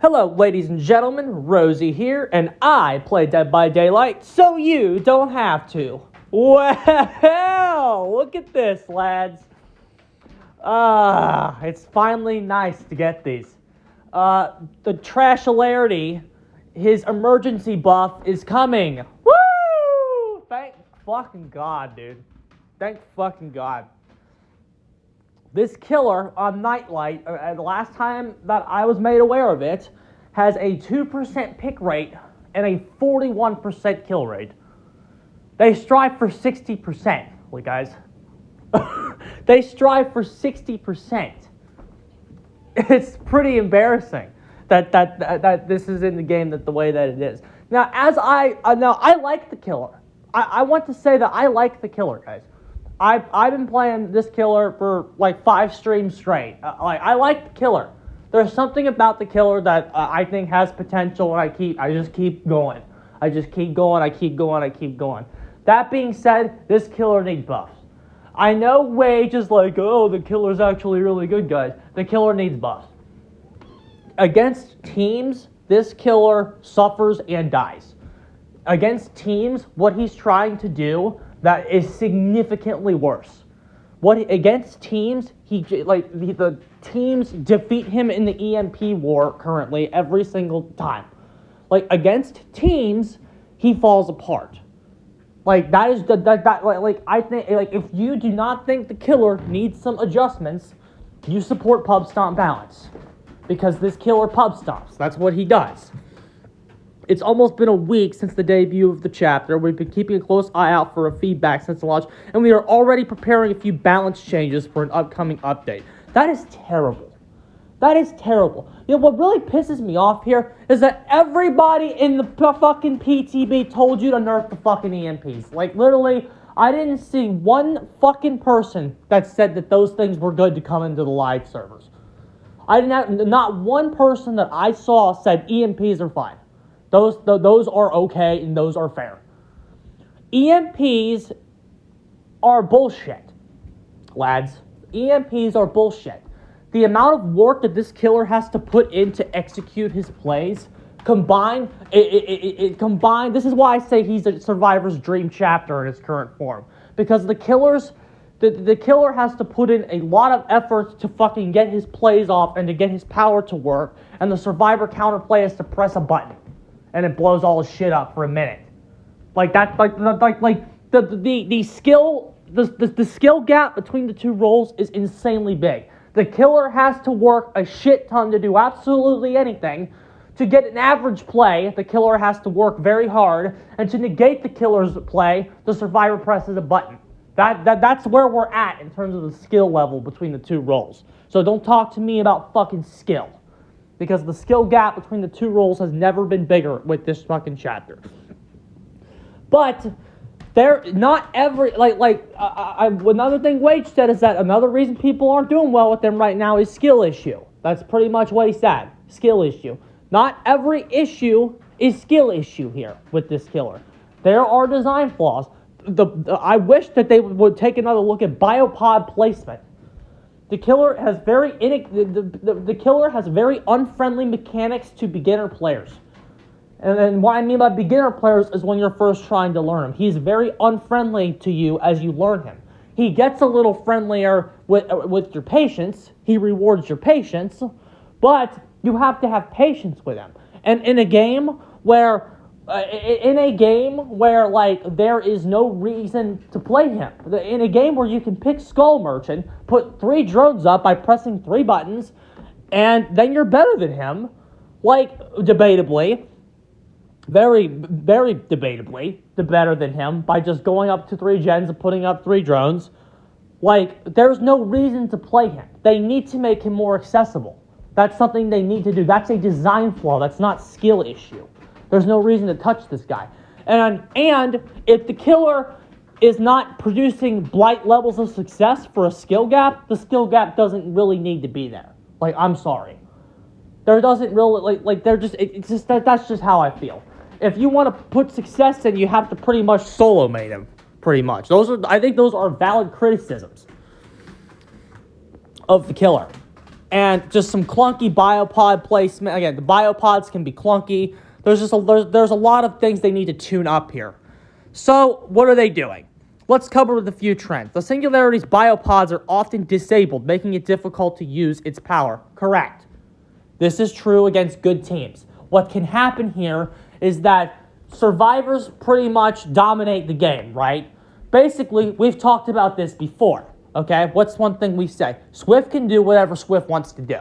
Hello, ladies and gentlemen, Rosie here, and I play Dead by Daylight, so you don't have to. Well, look at this, lads. It's finally nice to get these. The Trashilarity, his emergency buff is coming. Woo! Thank fucking God, dude. Thank fucking God. This killer on Nightlight, the last time that I was made aware of it, has a 2% pick rate and a 41% kill rate. They strive for 60%, guys. They strive for 60%. It's pretty embarrassing that this is in the game the way that it is. Now, I like the killer. I want to say that I like the killer, guys. I've been playing this killer for like 5 streams straight. I like the killer. There's something about the killer that I think has potential, and I just keep going. I keep going. That being said, this killer needs buffs. I know Wage is like, oh, the killer's actually really good, guys. The killer needs buffs. Against teams, this killer suffers and dies. Against teams, what he's trying to do that is significantly worse. Against teams, the teams defeat him in the EMP war currently every single time. Against teams, he falls apart. I think if you do not think the killer needs some adjustments, you support pub stomp balance, because this killer pub stomps. That's what he does. It's almost been a week since the debut of the chapter. We've been keeping a close eye out for a feedback since the launch, and we are already preparing a few balance changes for an upcoming update. That is terrible. That is terrible. You know, what really pisses me off here is that everybody in the fucking PTB told you to nerf the fucking EMPs. Literally, I didn't see one fucking person that said that those things were good to come into the live servers. Not one person that I saw said EMPs are fine. Those are okay and those are fair. EMPs are bullshit, lads. EMPs are bullshit. The amount of work that this killer has to put in to execute his plays, combined, this is why I say he's a survivor's dream chapter in its current form. Because the killer has to put in a lot of effort to fucking get his plays off and to get his power to work, and the survivor counterplay has to press a button, and it blows all his shit up for a minute. The skill gap between the two roles is insanely big. The killer has to work a shit ton to do absolutely anything. To get an average play, the killer has to work very hard, and to negate the killer's play, the survivor presses a button. That's where we're at in terms of the skill level between the two roles. So don't talk to me about fucking skill, because the skill gap between the two roles has never been bigger with this fucking chapter. But another thing Wage said is that another reason people aren't doing well with them right now is skill issue. That's pretty much what he said. Skill issue. Not every issue is skill issue here with this killer. There are design flaws. I wish that they would take another look at biopod placement. The killer has very unfriendly mechanics to beginner players. And what I mean by beginner players is when you're first trying to learn him. He's very unfriendly to you as you learn him. He gets a little friendlier with your patience. He rewards your patience, but you have to have patience with him. And in a game where there is no reason to play him, in a game where you can pick Skull Merchant, put 3 drones up by pressing 3 buttons, and then you're better than him, debatably. Very, very debatably, better than him by just going up to 3 gens and putting up 3 drones. There's no reason to play him. They need to make him more accessible. That's something they need to do. That's a design flaw. That's not skill issue. There's no reason to touch this guy. And if the killer is not producing blight levels of success for a skill gap, the skill gap doesn't really need to be there. I'm sorry. There doesn't really, that's just how I feel. If you want to put success in, you have to pretty much solo main him, pretty much. I think those are valid criticisms of the killer. and just some clunky biopod placement. Again, the biopods can be clunky. There's a lot of things they need to tune up here. So, what are they doing? Let's cover with a few trends. The Singularity's biopods are often disabled, making it difficult to use its power. Correct. This is true against good teams. What can happen here is that survivors pretty much dominate the game, right? Basically, we've talked about this before, okay? What's one thing we say? Swift can do whatever Swift wants to do,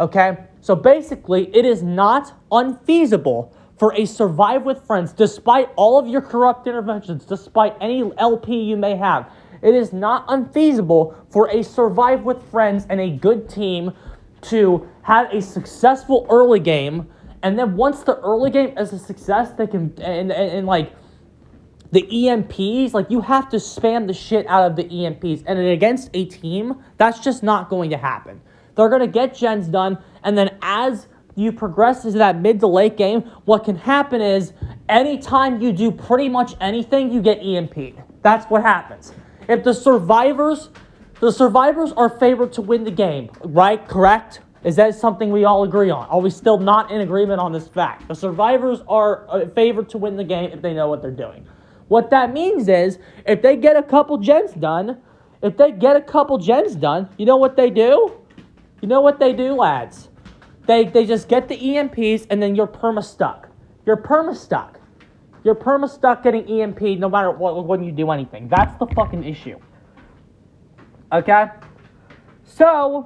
okay? So basically, it is not unfeasible for a survive with friends, despite all of your corrupt interventions, despite any LP you may have, it is not unfeasible for a survive with friends and a good team to have a successful early game, and then once the early game is a success, they can, and like, the EMPs, like, you have to spam the shit out of the EMPs, and against a team, that's just not going to happen. They're going to get gens done, and then as you progress into that mid to late game, what can happen is anytime you do pretty much anything, you get EMP'd. That's what happens. If the survivors are favored to win the game, right? Correct? Is that something we all agree on? Are we still not in agreement on this fact? The survivors are favored to win the game if they know what they're doing. What that means is, if they get a couple gens done, you know what they do? You know what they do, lads? They just get the EMPs, and then you're perma-stuck. You're perma-stuck getting EMP'd no matter what when you do anything. That's the fucking issue. Okay? So,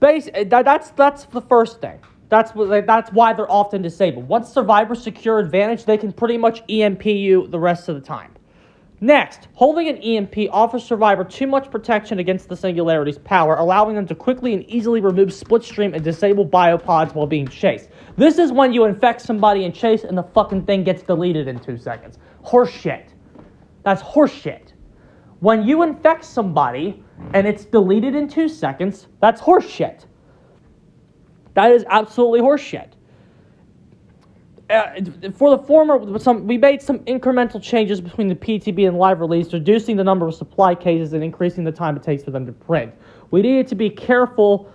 that's the first thing. That's why they're often disabled. Once survivors secure advantage, they can pretty much EMP you the rest of the time. Next, holding an EMP offers survivor too much protection against the Singularity's power, allowing them to quickly and easily remove Splitstream and disable biopods while being chased. This is when you infect somebody and chase and the fucking thing gets deleted in 2 seconds. Horseshit. That's horseshit. When you infect somebody and it's deleted in 2 seconds, that's horseshit. That is absolutely horseshit. For the former, we made some incremental changes between the PTB and live release, reducing the number of supply cases and increasing the time it takes for them to print. We needed to be careful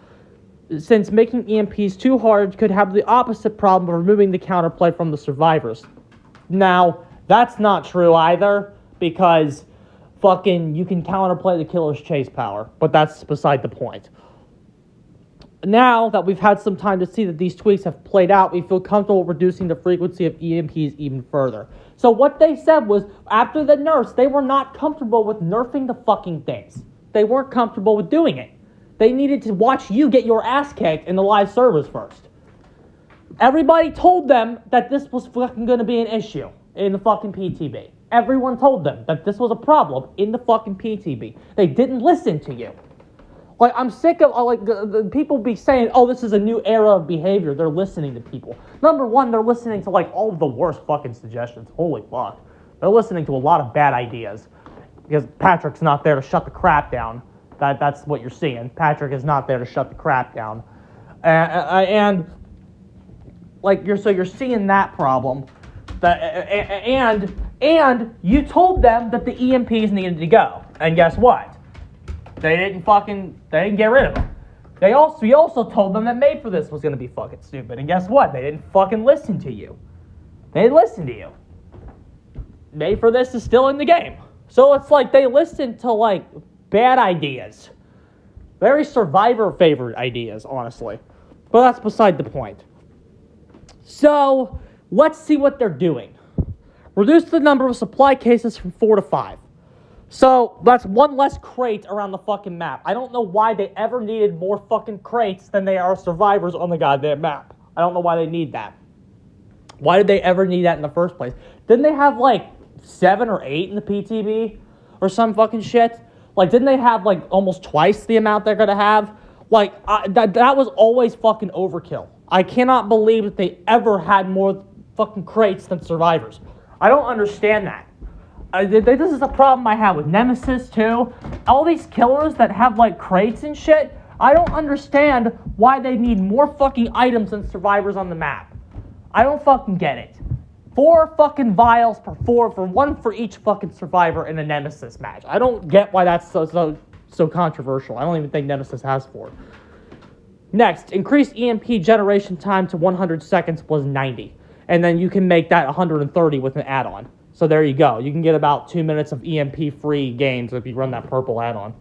since making EMPs too hard could have the opposite problem of removing the counterplay from the survivors. Now, that's not true either, because fucking you can counterplay the killer's chase power, but that's beside the point. Now that we've had some time to see that these tweaks have played out, we feel comfortable reducing the frequency of EMPs even further. So what they said was, after the nerfs, they were not comfortable with nerfing the fucking things. They weren't comfortable with doing it. They needed to watch you get your ass kicked in the live servers first. Everybody told them that this was fucking going to be an issue in the fucking PTB. Everyone told them that this was a problem in the fucking PTB. They didn't listen to you. Like, I'm sick of, the people be saying, oh, this is a new era of behavior. They're listening to people. Number one, they're listening to, all of the worst fucking suggestions. Holy fuck. They're listening to a lot of bad ideas. Because Patrick's not there to shut the crap down. That's what you're seeing. Patrick is not there to shut the crap down. You're seeing that problem. And you told them that the EMPs needed to go. And guess what? They didn't get rid of them. We also told them that Made for This was going to be fucking stupid. And guess what? They didn't fucking listen to you. They didn't listen to you. Made for This is still in the game. So it's like they listened to, bad ideas. Very survivor-favored ideas, honestly. But that's beside the point. So, let's see what they're doing. Reduce the number of supply cases from 4 to 5. So, that's one less crate around the fucking map. I don't know why they ever needed more fucking crates than they are survivors on the goddamn map. I don't know why they need that. Why did they ever need that in the first place? Didn't they have, 7 or 8 in the PTB? Or some fucking shit? Didn't they have, almost twice the amount they're gonna have? That was always fucking overkill. I cannot believe that they ever had more fucking crates than survivors. I don't understand that. This is a problem I have with Nemesis, too. All these killers that have, crates and shit, I don't understand why they need more fucking items than survivors on the map. I don't fucking get it. 4 fucking vials for 1 for each fucking survivor in a Nemesis match. I don't get why that's so so controversial. I don't even think Nemesis has 4. Next, increased EMP generation time to 100 seconds was 90. And then you can make that 130 with an add-on. So there you go. You can get about 2 minutes of EMP-free gains if you run that purple add-on.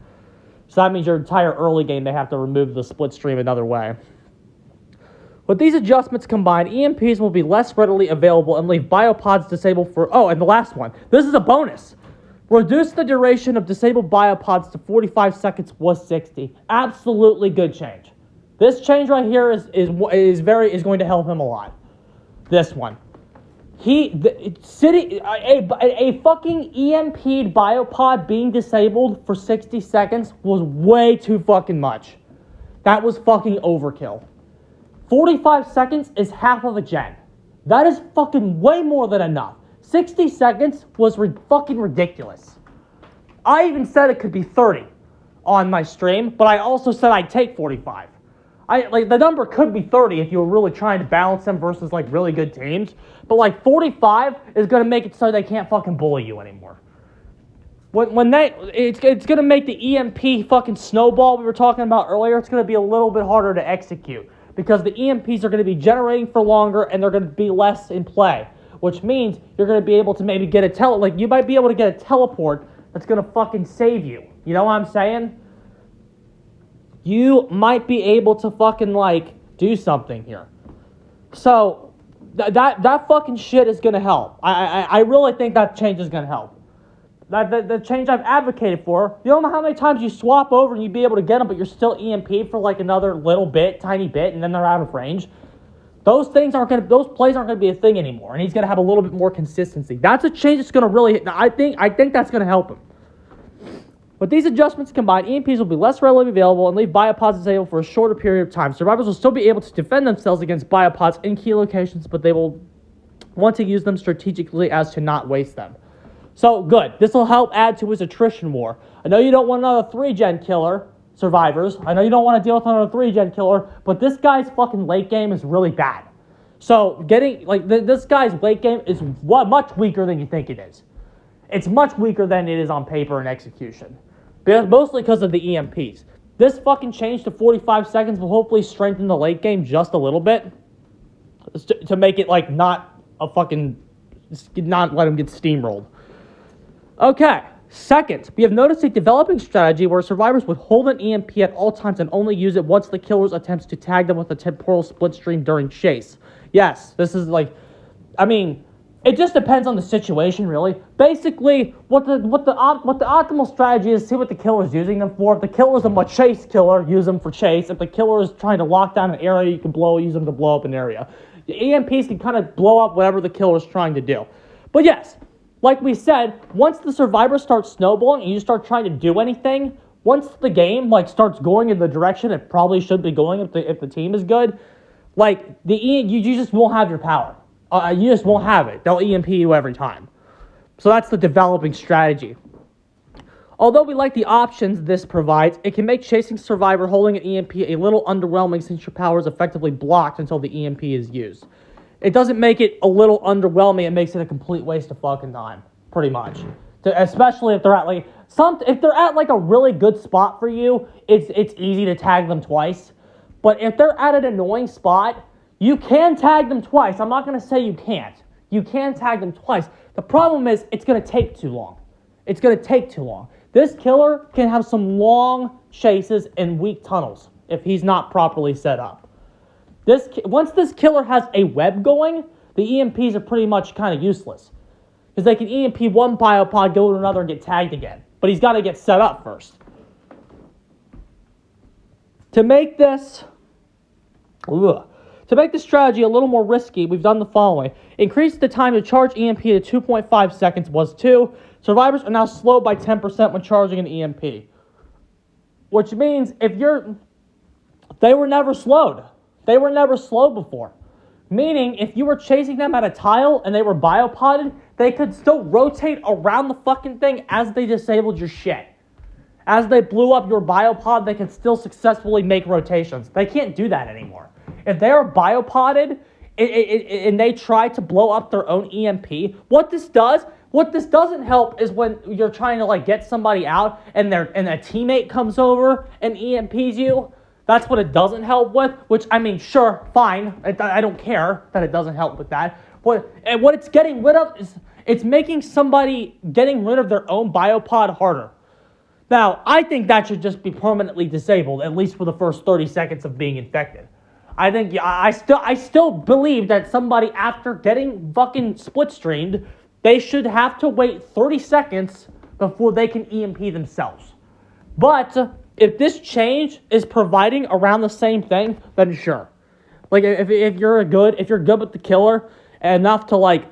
So that means your entire early game, they have to remove the split stream another way. With these adjustments combined, EMPs will be less readily available and leave biopods disabled for... Oh, and the last one. This is a bonus. Reduce the duration of disabled biopods to 45 seconds was 60. Absolutely good change. This change right here is going to help him a lot. This one. A fucking EMP'd biopod being disabled for 60 seconds was way too fucking much. That was fucking overkill. 45 seconds is half of a gen. That is fucking way more than enough. 60 seconds was fucking ridiculous. I even said it could be 30 on my stream, but I also said I'd take 45. The number could be 30 if you were really trying to balance them versus like really good teams, but like 45 is gonna make it so they can't fucking bully you anymore. It's gonna make the EMP fucking snowball we were talking about earlier. It's gonna be a little bit harder to execute because the EMPs are gonna be generating for longer and they're gonna be less in play, which means you're gonna be able to maybe get you might be able to get a teleport that's gonna fucking save you. You know what I'm saying? You might be able to fucking, do something here. So, that fucking shit is going to help. I really think that change is going to help. The change I've advocated for, you don't know how many times you swap over and you'd be able to get them, but you're still EMP'd for, another little bit, tiny bit, and then they're out of range. Those plays aren't going to be a thing anymore, and he's going to have a little bit more consistency. That's a change that's going to really, I think that's going to help him. With these adjustments combined, EMPs will be less readily available and leave biopods disabled for a shorter period of time. Survivors will still be able to defend themselves against biopods in key locations, but they will want to use them strategically as to not waste them. So, good. This will help add to his attrition war. I know you don't want another 3-gen killer, survivors. I know you don't want to deal with another 3-gen killer, but this guy's fucking late game is really bad. So, this guy's late game is much weaker than you think it is. It's much weaker than it is on paper and execution. Mostly because of the EMPs. This fucking change to 45 seconds will hopefully strengthen the late game just a little bit. To make it, not let him get steamrolled. Okay, second, we have noticed a developing strategy where survivors would hold an EMP at all times and only use it once the killer attempts to tag them with a temporal split stream during chase. Yes, this is it just depends on the situation, really. Basically, what the optimal strategy is, see what the killer's using them for. If the killer's a chase killer, use them for chase. If the killer is trying to lock down an area, you can use them to blow up an area. The EMPs can kind of blow up whatever the killer's trying to do. But yes, like we said, once the survivor starts snowballing and you start trying to do anything, once the game starts going in the direction it probably should be going if the team is good, you just won't have your power. You just won't have it. They'll EMP you every time. So that's the developing strategy. Although we like the options this provides, it can make chasing survivor holding an EMP a little underwhelming since your power is effectively blocked until the EMP is used. It doesn't make it a little underwhelming, it makes it a complete waste of fucking time, pretty much. Especially if they're at a really good spot for you, it's easy to tag them twice. But if they're at an annoying spot, you can tag them twice. I'm not going to say you can't. You can tag them twice. The problem is it's going to take too long. It's going to take too long. This killer can have some long chases and weak tunnels if he's not properly set up. Once this killer has a web going, the EMPs are pretty much kind of useless. Because they can EMP one biopod, go to another, and get tagged again. But he's got to get set up first. To make this strategy a little more risky, we've done the following. Increase the time to charge EMP to 2.5 seconds was 2. Survivors are now slowed by 10% when charging an EMP. Which means they were never slowed. They were never slowed before. Meaning, if you were chasing them at a tile and they were biopoded, they could still rotate around the fucking thing as they disabled your shit. As they blew up your biopod, they can still successfully make rotations. They can't do that anymore. If they are biopoded and they try to blow up their own EMP, what this does, What this doesn't help is when you're trying to like get somebody out and a teammate comes over and EMPs you. That's what it doesn't help with, which, I mean, sure, fine. I don't care that it doesn't help with that. What it's getting rid of is it's making somebody getting rid of their own biopod harder. Now, I think that should just be permanently disabled, at least for the first 30 seconds of being infected. I still believe that somebody, after getting fucking split-streamed, they should have to wait 30 seconds before they can EMP themselves. But if this change is providing around the same thing, then sure. Like, if you're good with the killer enough to, like,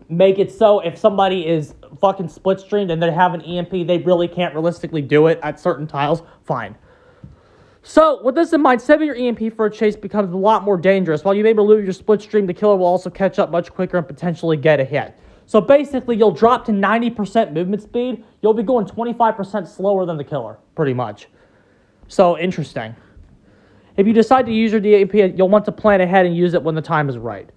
make it so if somebody is fucking split-streamed and they have an EMP, they really can't realistically do it at certain tiles, fine. So, with this in mind, saving your EMP for a chase becomes a lot more dangerous. While you may lose your split stream, the killer will also catch up much quicker and potentially get a hit. So basically, you'll drop to 90% movement speed. You'll be going 25% slower than the killer, pretty much. So, interesting. If you decide to use your EMP, you'll want to plan ahead and use it when the time is right.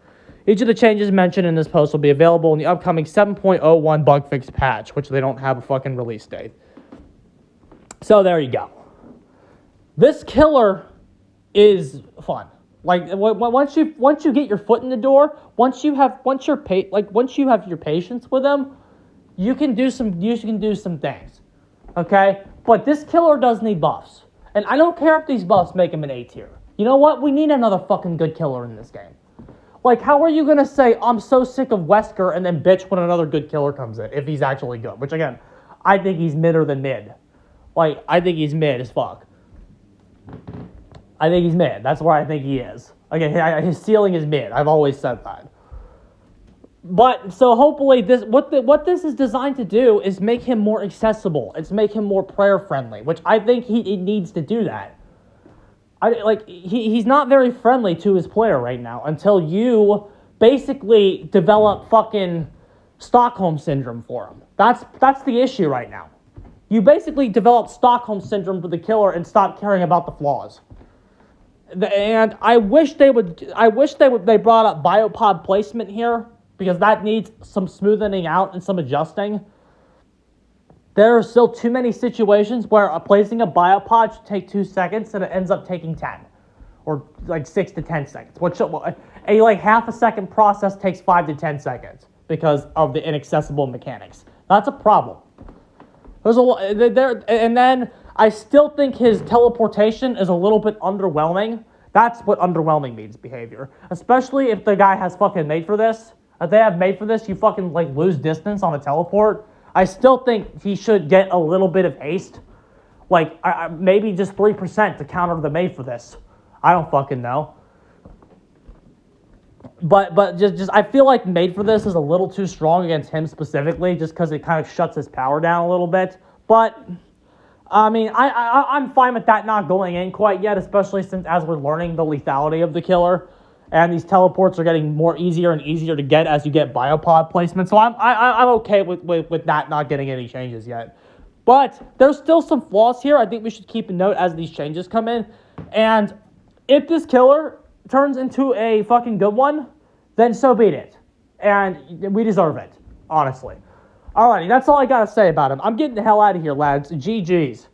Each of the changes mentioned in this post will be available in the upcoming 7.01 bug fix patch, which they don't have a fucking release date. So, there you go. This killer is fun. Like, once you get your foot in the door, once you have your patience with him, you can do some things. Okay? But this killer does need buffs. And I don't care if these buffs make him an A tier. You know what? We need another fucking good killer in this game. Like, how are you gonna say, I'm so sick of Wesker, and then bitch when another good killer comes in, if he's actually good? Which, again, I think he's midder than mid. Like, I think he's mid as fuck. I think he's mid. That's where I think he is. Okay, his ceiling is mid. I've always said that. But, so hopefully, what this is designed to do is make him more accessible. It's make him more prayer-friendly, which I think he needs to do that. He's not very friendly to his player right now until you basically develop fucking Stockholm Syndrome for him. That's the issue right now. You basically develop Stockholm Syndrome for the killer and stop caring about the flaws. And I wish they brought up biopod placement here, because that needs some smoothing out and some adjusting. There are still too many situations where placing a biopod should take 2 seconds and it ends up taking 10. Or like 6 to 10 seconds. A like half a second process takes 5 to 10 seconds because of the inaccessible mechanics. That's a problem. And then I still think his teleportation is a little bit underwhelming. That's what underwhelming means behavior. Especially if the guy has fucking made for this. If they have made for this, you fucking like lose distance on a teleport. I still think he should get a little bit of haste. Like, maybe just 3% to counter the made for this. I don't fucking know. But just I feel like made for this is a little too strong against him specifically, just because it kind of shuts his power down a little bit. But I mean, I'm fine with that not going in quite yet, especially since as we're learning the lethality of the killer, and these teleports are getting easier and easier to get as you get biopod placement. So I'm okay with that not getting any changes yet. But there's still some flaws here. I think we should keep a note as these changes come in. And if this killer turns into a fucking good one, then so be it. And we deserve it, honestly. Alrighty, that's all I gotta say about him. I'm getting the hell out of here, lads. GG's.